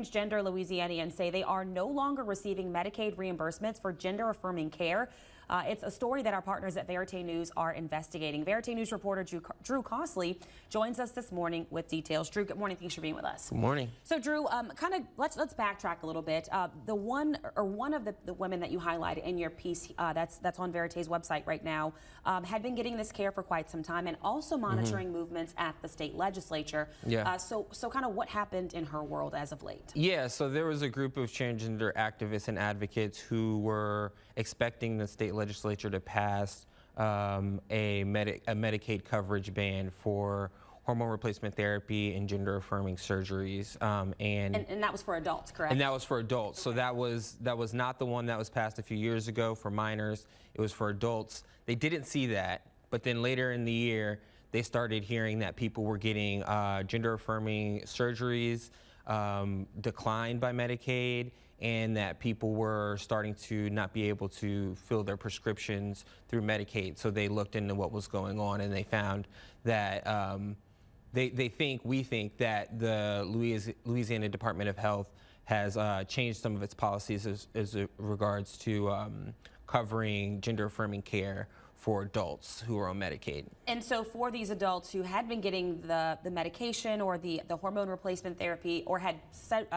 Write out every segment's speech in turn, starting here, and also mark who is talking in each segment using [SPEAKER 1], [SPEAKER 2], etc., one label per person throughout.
[SPEAKER 1] Transgender Louisianians say they are no longer receiving Medicaid reimbursements for gender-affirming care. It's a story that our partners at Verite News are investigating. Verite News reporter Drew Costley joins us this morning with details. Drew, good morning. Thanks for being with us.
[SPEAKER 2] Good morning.
[SPEAKER 1] So, Drew, let's backtrack a little bit. One of the women that you highlighted in your piece that's on Verite's website right now had been getting this care for quite some time and also monitoring movements at the state legislature.
[SPEAKER 2] Yeah.
[SPEAKER 1] So kind of what happened in her world as of late?
[SPEAKER 2] Yeah, so there was a group of transgender activists and advocates who were expecting the state legislature to pass a Medicaid coverage ban for hormone replacement therapy and gender-affirming surgeries. And
[SPEAKER 1] that was for adults, correct?
[SPEAKER 2] And that was for adults. So that was not the one that was passed a few years ago for minors. It was for adults. They didn't see that, but then later in the year, they started hearing that people were getting gender-affirming surgeries declined by Medicaid, and that people were starting to not be able to fill their prescriptions through Medicaid. So they looked into what was going on, and they found that we think that the Louisiana Department of Health has changed some of its policies as regards to covering gender-affirming care for adults who are on Medicaid.
[SPEAKER 1] And so for these adults who had been getting the medication or the hormone replacement therapy or had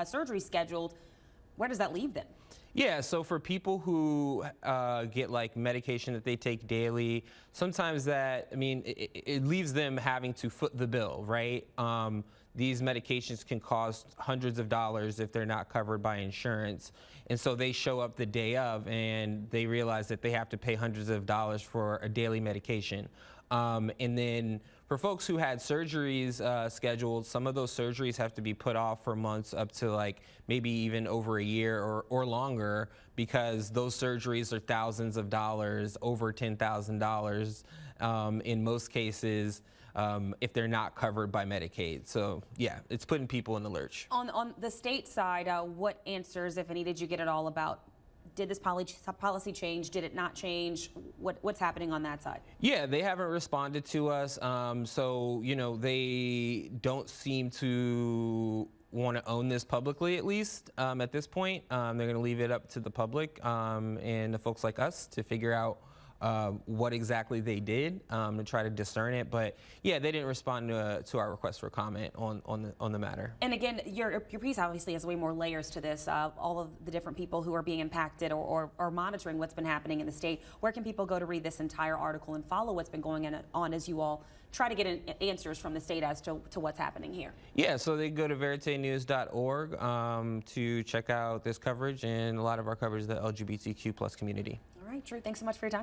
[SPEAKER 1] surgery scheduled, where does that leave them?
[SPEAKER 2] Yeah, so for people who get like medication that they take daily, sometimes it leaves them having to foot the bill, right? These medications can cost hundreds of dollars if they're not covered by insurance. And so they show up the day of and they realize that they have to pay hundreds of dollars for a daily medication. And then for folks who had surgeries scheduled, some of those surgeries have to be put off for months, up to like maybe even over a year or longer, because those surgeries are thousands of dollars, over $10,000 in most cases, if they're not covered by Medicaid. So yeah, it's putting people in the lurch.
[SPEAKER 1] On the state side, what answers, if any, did you get at all about? Did this policy change? Did it not change? What's happening on that side? Yeah,
[SPEAKER 2] they haven't responded to us. So, you know, they don't seem to want to own this publicly, at least at this point. They're going to leave it up to the public and the folks like us to figure out what exactly they did to try to discern it. But yeah, they didn't respond to our request for comment on the matter.
[SPEAKER 1] And again, your piece obviously has way more layers to this. All of the different people who are being impacted or monitoring what's been happening in the state. Where can people go to read this entire article and follow what's been going on as you all try to get answers from the state as to what's happening here?
[SPEAKER 2] Yeah, so they go to veritenews.org to check out this coverage and a lot of our coverage of the LGBTQ+ community.
[SPEAKER 1] All right, Drew, thanks so much for your time.